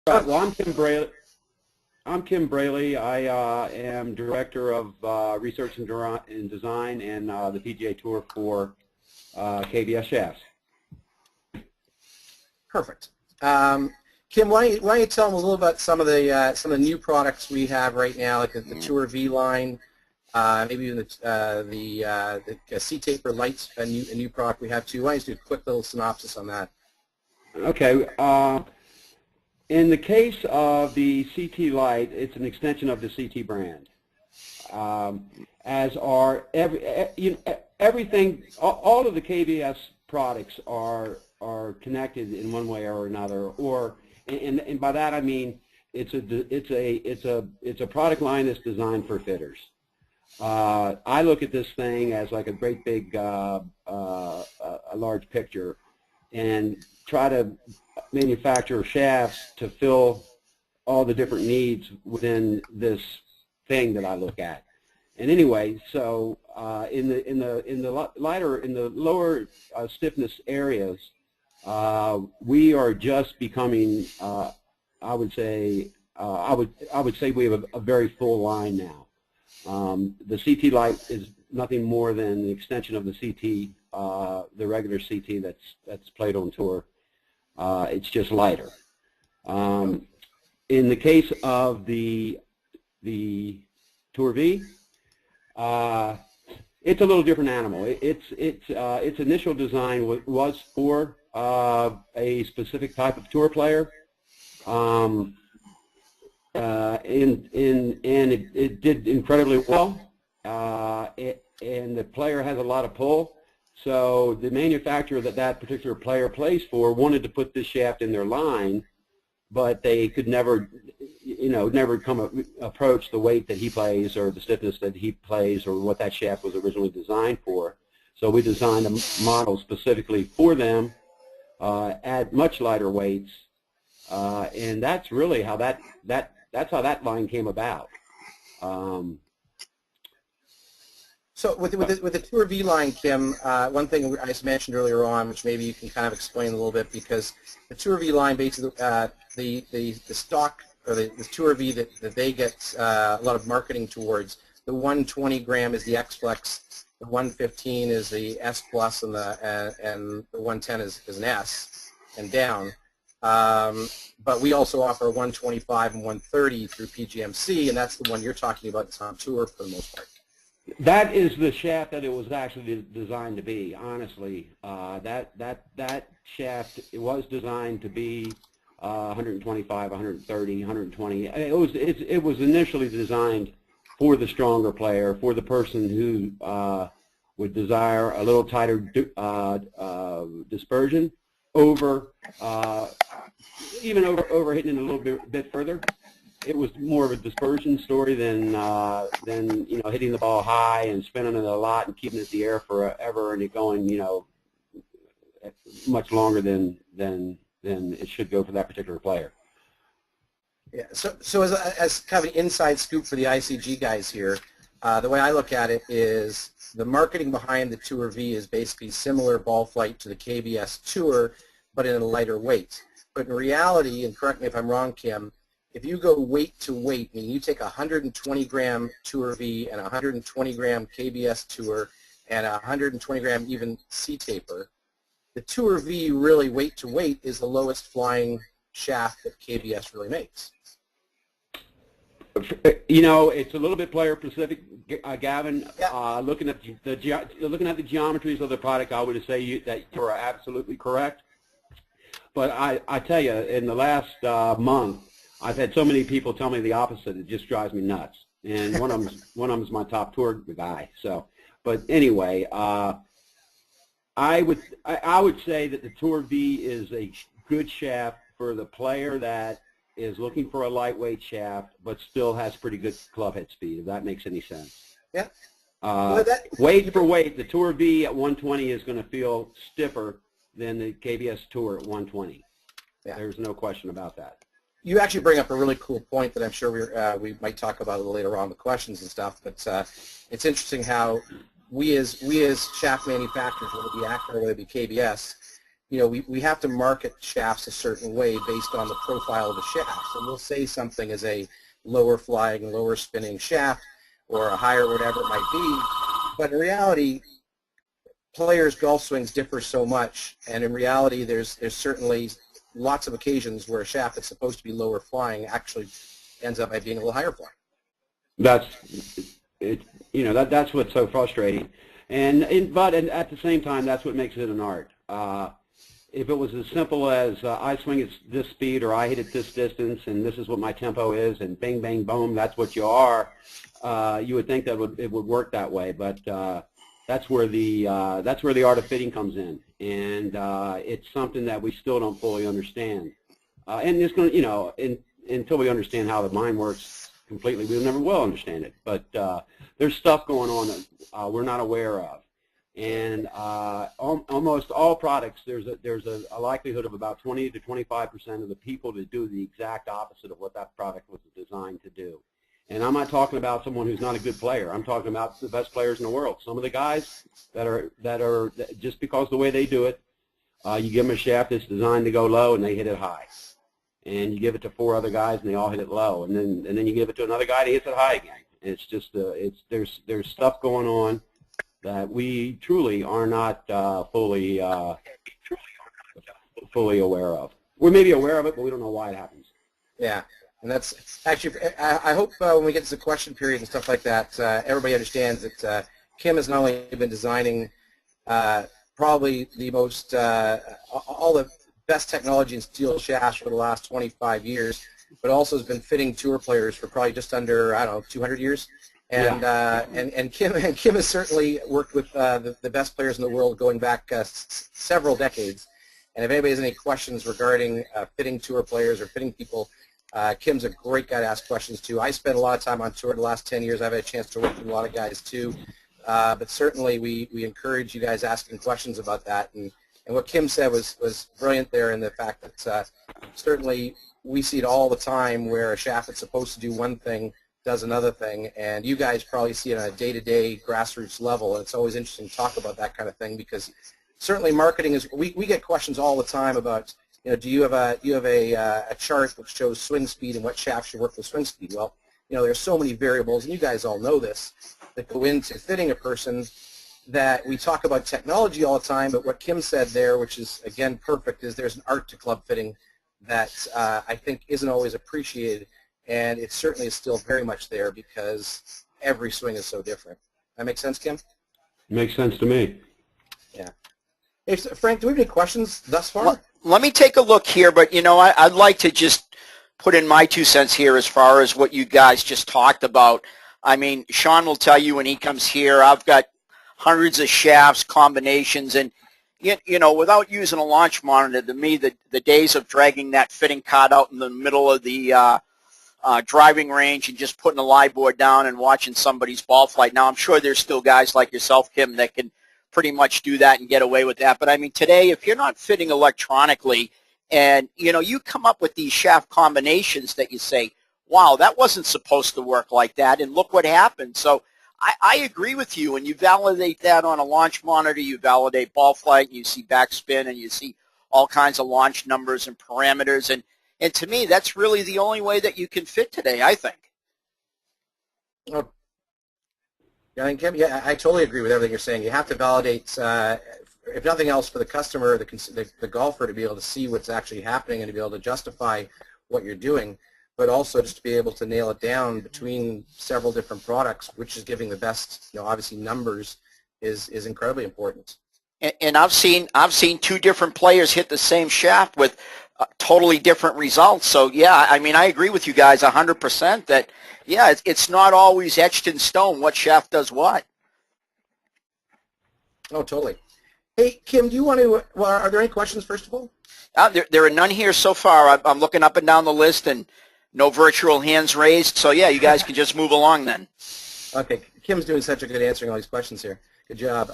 Right. Well, I'm Kim Braley. I am Director of Research and Design and the PGA Tour for KBS shafts. Perfect. Kim, why don't you tell them a little about some of the new products we have right now, like the Tour V line, maybe even the C-Taper Lights, a new product we have too. Why don't you do a quick little synopsis on that? Okay. In the case of the CT Lite, it's an extension of the CT brand. As are everything, all of the KBS products are connected in one way or another, and by that I mean it's a product line that's designed for fitters. I look at this thing as like a great big a large picture, and try to manufacture shafts to fill all the different needs within this thing that I look at. And anyway, so in the lower stiffness areas, we are just becoming, I would say we have a very full line now. The CT Lite is nothing more than the extension of the CT, the regular CT that's played on tour. It's just lighter. In the case of the Tour V, it's a little different animal. Its initial design was for a specific type of tour player, and it did incredibly well. And the player has a lot of pull. So the manufacturer that particular player plays for wanted to put this shaft in their line, but they could never approach the weight that he plays or the stiffness that he plays or what that shaft was originally designed for. So we designed a model specifically for them at much lighter weights, and that's really how that's how that line came about. So with the Tour V line, Kim, one thing I just mentioned earlier on, which maybe you can kind of explain a little bit, because the Tour V line, basically, the stock or the Tour V that they get a lot of marketing towards, the 120 gram is the X Flex, the 115 is the S Plus, and the 110 is an S and down. But we also offer 125 and 130 through PGMC, and that's the one you're talking about that's on tour for the most part. That is the shaft that it was actually designed to be. Honestly, that shaft, it was designed to be 125, 130, 120. It was initially designed for the stronger player, for the person who would desire a little tighter dispersion, even over hitting it a little bit further. It was more of a dispersion story than hitting the ball high and spinning it a lot and keeping it in the air forever and it going much longer than it should go for that particular player. Yeah. So as kind of an inside scoop for the ICG guys here, the way I look at it is the marketing behind the Tour V is basically similar ball flight to the KBS Tour, but in a lighter weight. But in reality, and correct me if I'm wrong, Kim, if you go weight to weight, meaning you take a 120 gram Tour V and a 120 gram KBS Tour and a 120 gram even C-Taper, the Tour V really weight to weight is the lowest flying shaft that KBS really makes. It's a little bit player specific, Gavin. Yeah. Looking at the geometries of the product, I would say that you are absolutely correct. But I tell you, in the last month, I've had so many people tell me the opposite. It just drives me nuts. And one of them's my top tour guy. So, but anyway, I would say that the Tour V is a good shaft for the player that is looking for a lightweight shaft, but still has pretty good club head speed. If that makes any sense. Yeah. Weight for weight, the Tour V at 120 is going to feel stiffer than the KBS Tour at 120. Yeah. There's no question about that. You actually bring up a really cool point that I'm sure we might talk about a little later on, the questions and stuff. But it's interesting how we as shaft manufacturers, whether it be Accra or whether it be KBS, we have to market shafts a certain way based on the profile of the shaft. So we'll say something is a lower flying, lower spinning shaft, or a higher, whatever it might be. But in reality, players' golf swings differ so much, and in reality, there's certainly lots of occasions where a shaft that's supposed to be lower flying actually ends up by being a little higher flying. That's it. That's what's so frustrating, but at the same time, that's what makes it an art. If it was as simple as I swing at this speed or I hit at this distance and this is what my tempo is and bing, bang, boom, that's what you are, you would think that it would work that way. But that's where the art of fitting comes in, and it's something that we still don't fully understand. And it's going to, until we understand how the mind works completely, we never will understand it. But there's stuff going on that we're not aware of. And almost all products, there's a likelihood of about 20 to 25% of the people to do the exact opposite of what that product was designed to do. And I'm not talking about someone who's not a good player. I'm talking about the best players in the world. Some of the guys that are just because the way they do it, you give them a shaft that's designed to go low and they hit it high. And you give it to 4 other guys and they all hit it low. And then you give it to another guy and he hits it high again. And it's just there's stuff going on that we truly are not fully aware of. We may be aware of it, but we don't know why it happens. Yeah, and that's actually, I hope when we get to the question period and stuff like that, everybody understands that Kim has not only been designing probably the most, all the best technology in steel shafts for the last 25 years, but also has been fitting tour players for probably just under, I don't know, 200 years. And, yeah. and Kim has certainly worked with the best players in the world going back several decades. And if anybody has any questions regarding fitting tour players or fitting people, Kim's a great guy to ask questions to. I spent a lot of time on tour the last 10 years. I've had a chance to work with a lot of guys too. But certainly we encourage you guys asking questions about that. And what Kim said was brilliant there in the fact that certainly we see it all the time where a shaft that's supposed to do one thing does another thing, and you guys probably see it on a day-to-day grassroots level, and it's always interesting to talk about that kind of thing because certainly marketing is, we get questions all the time about, do you have a chart which shows swing speed and what shafts should work with swing speed? Well, there's so many variables, and you guys all know this, that go into fitting a person, that we talk about technology all the time, but what Kim said there, which is, again, perfect, is there's an art to club fitting that I think isn't always appreciated. And it certainly is still very much there because every swing is so different. That make sense, Kim? Makes sense to me. Yeah. Hey, Frank, do we have any questions thus far? Let me take a look here, but, I'd like to just put in my 2 cents here as far as what you guys just talked about. I mean, Sean will tell you when he comes here, I've got hundreds of shafts, combinations, and, without using a launch monitor, to me, the days of dragging that fitting card out in the middle of the driving range and just putting a lie board down and watching somebody's ball flight. Now, I'm sure there's still guys like yourself, Kim, that can pretty much do that and get away with that. But, I mean, today, if you're not fitting electronically and, you come up with these shaft combinations that you say, wow, that wasn't supposed to work like that, and look what happened. So I agree with you. When you validate that on a launch monitor, you validate ball flight, and you see backspin, and you see all kinds of launch numbers and parameters. And to me, that's really the only way that you can fit today, I think. Oh. Yeah, Kim, I totally agree with everything you're saying. You have to validate, if nothing else, for the customer, the golfer, to be able to see what's actually happening and to be able to justify what you're doing, but also just to be able to nail it down between several different products, which is giving the best, obviously numbers is incredibly important. And I've seen 2 different players hit the same shaft with totally different results. So, yeah, I mean, I agree with you guys 100% that, yeah, it's not always etched in stone what shaft does what. Oh, totally. Hey, Kim, do you want to, well, are there any questions, first of all? There are none here so far. I'm looking up and down the list and no virtual hands raised. So, yeah, you guys can just move along then. Okay. Kim's doing such a good answering all these questions here. Good job.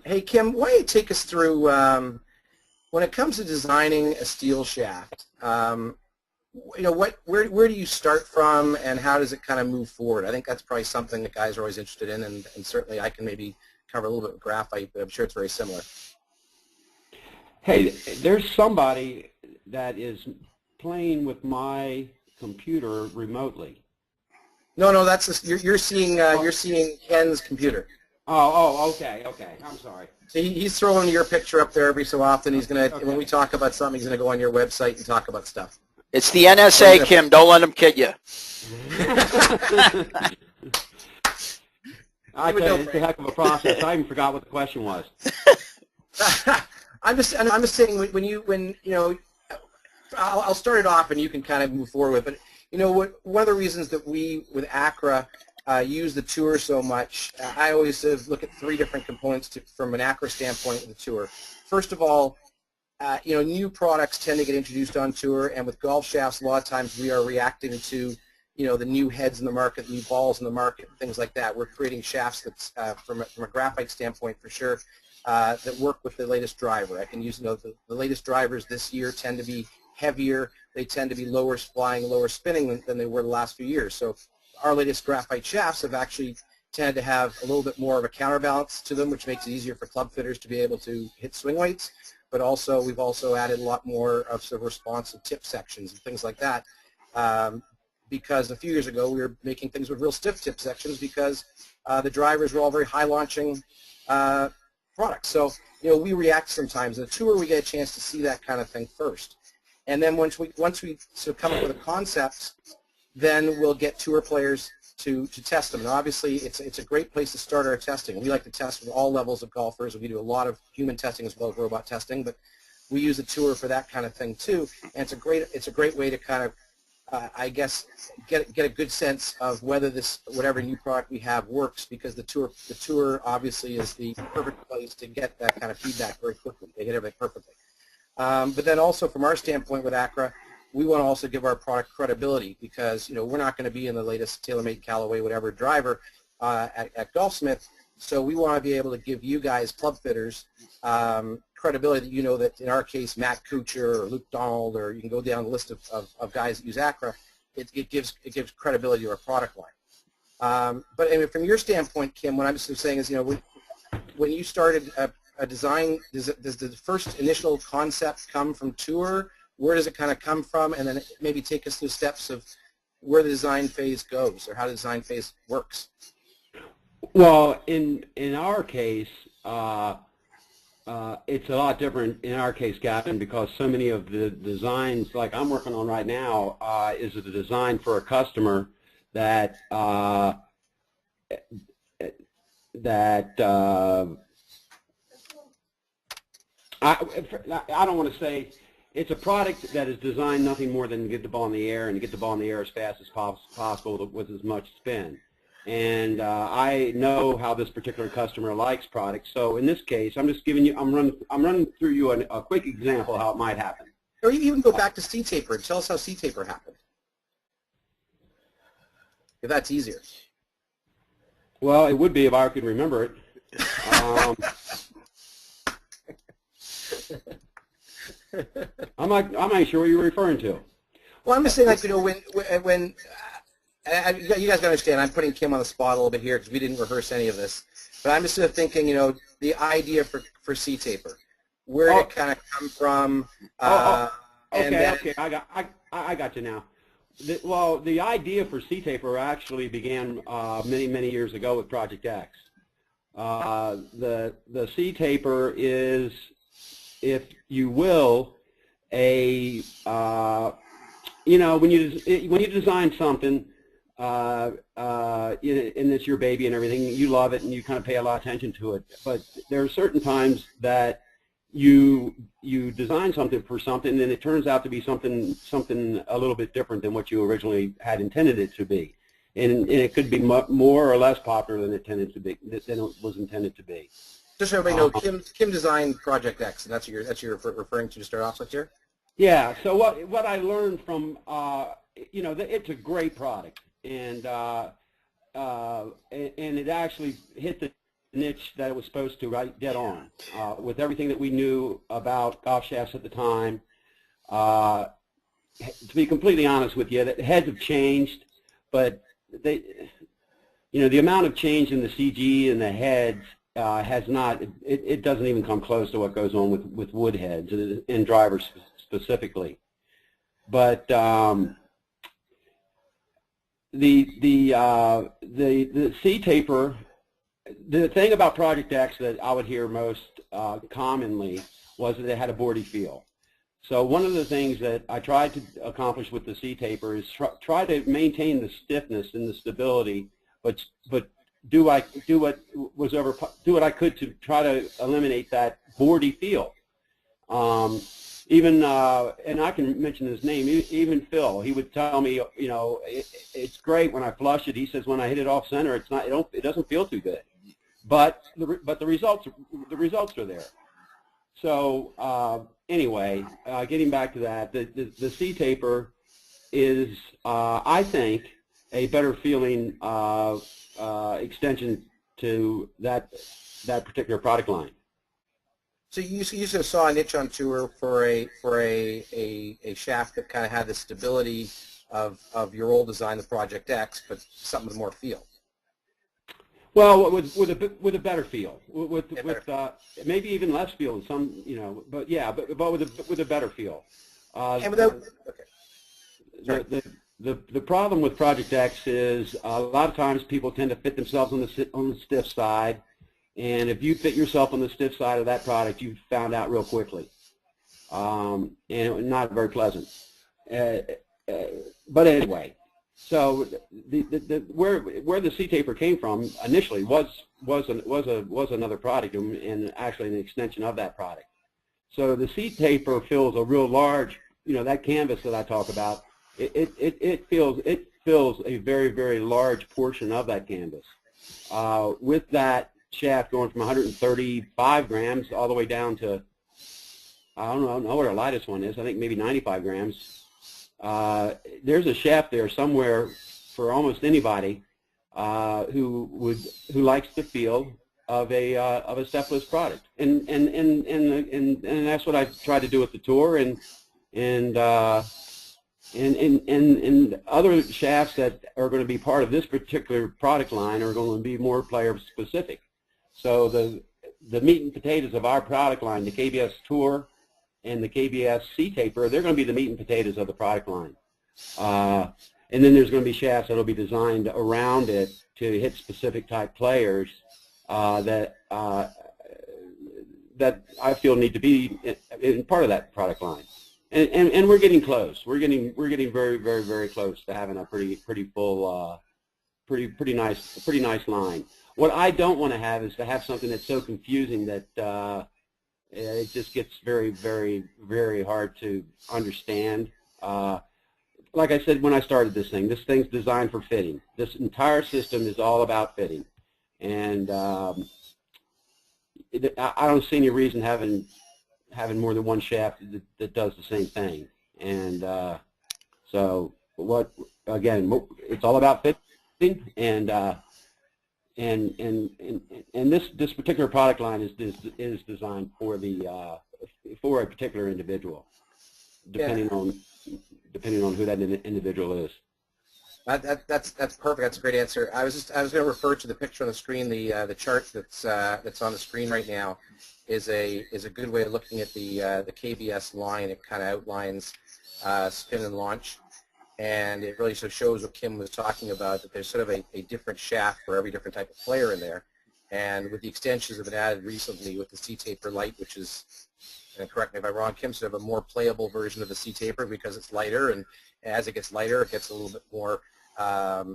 Hey, Kim, why don't you take us through, when it comes to designing a steel shaft, where do you start from and how does it kind of move forward? I think that's probably something that guys are always interested in, and certainly I can maybe cover a little bit with graphite, but I'm sure it's very similar. Hey, there's somebody that is playing with my computer remotely. No, that's you're seeing Ken's computer. Okay. I'm sorry. So he's throwing your picture up there every so often. He's gonna Okay. when we talk about something, he's gonna go on your website and talk about stuff. It's the NSA, Kim. Don't let them kid you. I tell you, it's a heck of a process. I even forgot what the question was. I'm just saying when you know, I'll start it off and you can kind of move forward with it. But one of the reasons that we with Accra use the tour so much, I always look at three different components from an Accra standpoint of the tour. First of all, new products tend to get introduced on tour, and with golf shafts, a lot of times we are reacting to the new heads in the market, new balls in the market, things like that. We're creating shafts that's from a graphite standpoint for sure that work with the latest driver. I can use the latest drivers this year tend to be heavier. They tend to be lower flying, lower spinning than they were the last few years. So our latest graphite shafts have actually tended to have a little bit more of a counterbalance to them, which makes it easier for club fitters to be able to hit swing weights. But also, we've also added a lot more of sort of responsive tip sections and things like that. Because a few years ago, we were making things with real stiff tip sections because the drivers were all very high launching products. So, we react sometimes. In the tour, we get a chance to see that kind of thing first. And then once we sort of come up with a concept, then we'll get tour players to test them. Now, obviously, it's a great place to start our testing. We like to test with all levels of golfers. We do a lot of human testing as well as robot testing, but we use a tour for that kind of thing too. And it's a great way to kind of I guess get a good sense of whether whatever new product we have works, because the tour obviously is the perfect place to get that kind of feedback very quickly. They hit everything perfectly. But then also from our standpoint with Accra, we want to also give our product credibility, because we're not going to be in the latest TaylorMade, Callaway, whatever driver at Golfsmith. So we want to be able to give you guys, club fitters, credibility that that in our case, Matt Kuchar or Luke Donald, or you can go down the list of guys that use Accra. It gives credibility to our product line. But I mean, from your standpoint, Kim, what I'm just saying is, when you started a design, does the first initial concept come from tour? Where does it kind of come from? And then maybe take us through steps of where the design phase goes, or how the design phase works. Well, in our case, it's a lot different in our case, Gavin, because so many of the designs, like I'm working on right now, is a design for a customer that I don't want to say. It's a product that is designed nothing more than to get the ball in the air and to get the ball in the air as fast as possible with as much spin. And I know how this particular customer likes products. So in this case, I'm just giving you, I'm running through you a quick example of how it might happen. Or you even go back to C-taper and tell us how C-taper happened, if that's easier. Well, it would be if I could remember it. I'm not sure what you're referring to. Well, I'm just saying, like, when you guys got to understand, I'm putting Kim on the spot a little bit here because we didn't rehearse any of this. But I'm just sort of thinking, the idea for C-taper, where did it kind of come from? Okay, I got you now. The idea for C-taper actually began many years ago with Project X. The C-taper is, if you will, when you design something, and it's your baby and everything, you love it and you kind of pay a lot of attention to it. But there are certain times that you design something for something and it turns out to be something a little bit different than what you originally had intended it to be, and it could be more or less popular than it was intended to be. Just so everybody knows, Kim designed Project X, and that's what you're referring to start off with here. Yeah. So what I learned from it's a great product, and it actually hit the niche that it was supposed to, right dead on, with everything that we knew about golf shafts at the time. To be completely honest with you, the heads have changed, but the amount of change in the CG and the heads has not. It doesn't even come close to what goes on with wood heads and drivers specifically. But the C taper. The thing about Project X that I would hear most commonly was that it had a boardy feel. So one of the things that I tried to accomplish with the C taper is try to maintain the stiffness and the stability, but do what I could to try to eliminate that boardy feel. And I can mention his name, even Phil, he would tell me, you know, it's great when I flush it. He says when I hit it off center, it doesn't feel too good. But the results are there. So anyway, getting back to that, the C taper is I think a better feeling extension to that particular product line. So you sort of saw a niche on tour for a shaft that kind of had the stability of your old design, the Project X, but something with more feel. Well, with a better feel, with maybe even less feel in some, you know, but yeah, but with a better feel. And without, okay. The problem with Project X is a lot of times people tend to fit themselves on the stiff side, and if you fit yourself on the stiff side of that product, you found out real quickly, and not very pleasant. But anyway. So where the C taper came from initially was another product and actually an extension of that product. So the C taper fills a real large, you know, that canvas that I talk about. It fills a very, very large portion of that canvas. With that shaft going from 135 grams all the way down to I don't know what our lightest one is. I think maybe 95 grams. There's a shaft there somewhere for almost anybody who likes the feel of a stepless product, and that's what I try to do with the tour, and other shafts that are going to be part of this particular product line are going to be more player specific. So the meat and potatoes of our product line, the KBS Tour and the KBS C taper, they're going to be the meat and potatoes of the product line. And then there's going to be shafts that will be designed around it to hit specific type players that I feel need to be in part of that product line. And we're getting close. We're getting very, very, very close to having a pretty full, pretty nice line. What I don't want to have is to have something that's so confusing that it just gets very, very, very hard to understand. Like I said when I started this thing's designed for fitting. This entire system is all about fitting, and I don't see any reason having more than one shaft that does the same thing. And so it's all about fitting, and this particular product line is designed for for a particular individual, depending on who that individual is. That's perfect. That's a great answer. I was going to refer to the picture on the screen. The chart that's on the screen right now is a good way of looking at the KBS line. It kind of outlines spin and launch, and it really sort of shows what Kim was talking about, that there's sort of a different shaft for every different type of player in there. And with the extensions that have been added recently with the C taper light, which is, and correct me if I'm wrong, Kim, sort of a more playable version of the C taper because it's lighter, and as it gets lighter, it gets a little bit more, I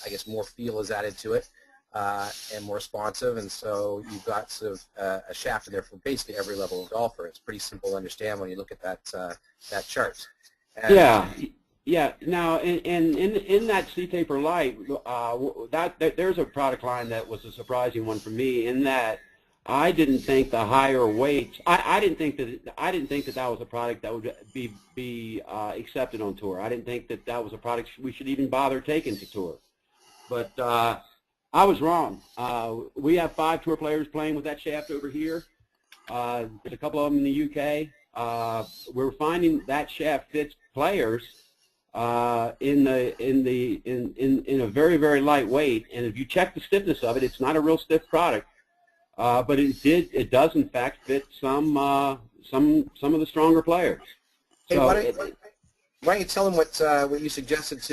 guess, more feel is added to it, and more responsive, and so you've got sort of a shaft in there for basically every level of golfer. It's pretty simple to understand when you look at that chart. And yeah. Now, in that C taper light, there's a product line that was a surprising one for me, in that I didn't think the higher weights. I didn't think that was a product that would be accepted on tour. I didn't think that was a product we should even bother taking to tour. But I was wrong. We have 5 tour players playing with that shaft over here. There's a couple of them in the UK. We're finding that shaft fits players in a very, very light weight. And if you check the stiffness of it, it's not a real stiff product. but it does in fact fit some of the stronger players. Hey, So why don't you tell them what you suggested to